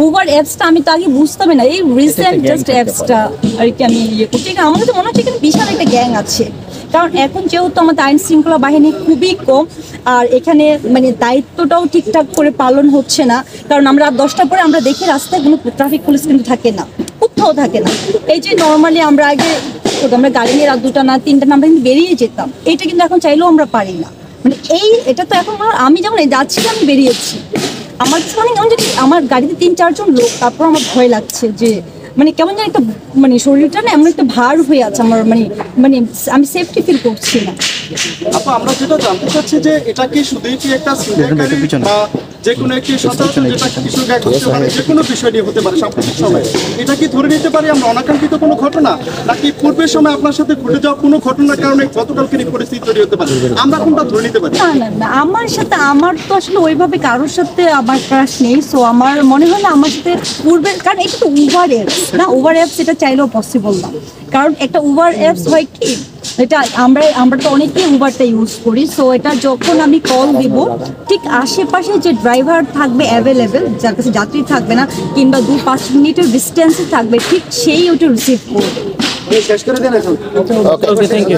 Uber অ্যাপসটা আমি তো আগে বুঝতামই না, এই রিসেন্ট জাস্ট অ্যাপসটা আর কি আমি ইয়ে করছি। আমার কাছে মনে হচ্ছে এখানে বিশাল একটা গ্যাং আছে, কারণ এখন যেহেতু আমাদের আইন শৃঙ্খলা বাহিনী খুবই কম, আর এখানে মানে দায়িত্বটাও ঠিকঠাক করে পালন হচ্ছে না। কারণ আমরা 10টার পরে আমরা দেখি রাস্তায় কোনো ট্রাফিক পুলিশ কিন্তু থাকে না, কোথাও থাকে না। এই যে নর্মালি আমরা আগে আমরা গাড়ি নিয়ে রাত 2টা না 3টা না আমরা কিন্তু বেরিয়ে যেতাম, এটা কিন্তু এখন চাইলেও আমরা পারি না। মানে এটা তো এখন আমি যেমন যাচ্ছিলাম আমি বেরিয়েছি, আমার মানে কেমন যদি আমার গাড়িতে 3-4 জন লোক, তারপর আমার ভয় লাগছে যে মানে কেমন যেন একটা মানে শরীরটা না এমন একটা ভার হয়ে আছে আমার, মানে মানে আমি সেফটি ফিল করছি না। আপু আমরা যেটা জানতে চাচ্ছি যে এটা কি শুধুই কি একটা ছিনতাইকারী বা যে কোনো একটি সচরাচর যেটা কিছু গ্যাং হতে পারে, যে কোনো বিষয় নিয়ে হতে পারে সাম্প্রতিক সময়, এটা কি ধরে নিতে পারি আমরা অনাকাঙ্ক্ষিত কোনো ঘটনা, নাকি পূর্বের সময় আপনার সাথে ঘটে যাওয়া কোনো ঘটনার কারণে গতকালকের এই পরিস্থিতি তৈরি হতে পারে, আমরা কোনটা ধরে নিতে পারি? না না না, আমার সাথে আমার তো আসলে ওইভাবে কারোর সাথে আমার ক্রাশ নেই। সো আমার মনে হয় না আমার সাথে পূর্বের, কারণ এটা তো উবার অ্যাপস না, উবার অ্যাপস এটা চাইলেও পসিবল না। কারণ একটা উবার অ্যাপস হয় কি, এটা আমরা তো অনেকেই উবারটা ইউজ করি। সো এটা যখন আমি কল দিব, ঠিক আশেপাশে যে ড্রাইভার থাকবে অ্যাভেলেবেল, যার কাছে যাত্রী থাকবে না কিংবা 2-5 মিনিটের ডিস্টেন্সে থাকবে, ঠিক সেই ওটা রিসিভ করবে। শেষ করে দেন এখন। ওকে, থ্যাংক ইউ।